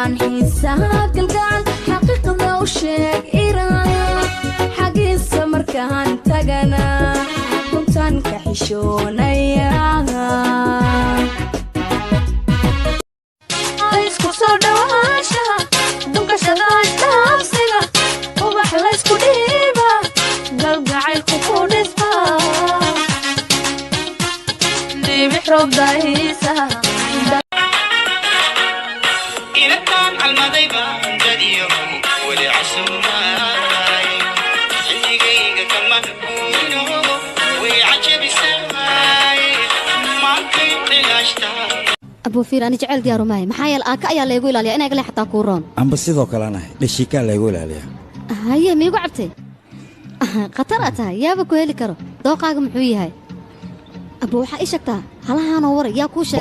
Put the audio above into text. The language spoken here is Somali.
waan xiisaha galgacal xaqiiqda u sheeg iraan xagiisa markaan tagana runtaan ka xishoonaya isku soo dhawaashaha dunkashada dhaabsiga ubax laysku dhiiba galgacaylku ku dhistaa dhibix roob daahiisaha أبو فير أنا جعل ديارو معي محايل آكا يا ليقول عليا أنا أقول حتى كورون أم بس ذو كلامه للشيكا ليقول عليها هيا ميقو عبتي قطرتها يا بكو هيلي كرو دوقاق محوي هاي أبو حقيشكتا هلا هانور يا كوشا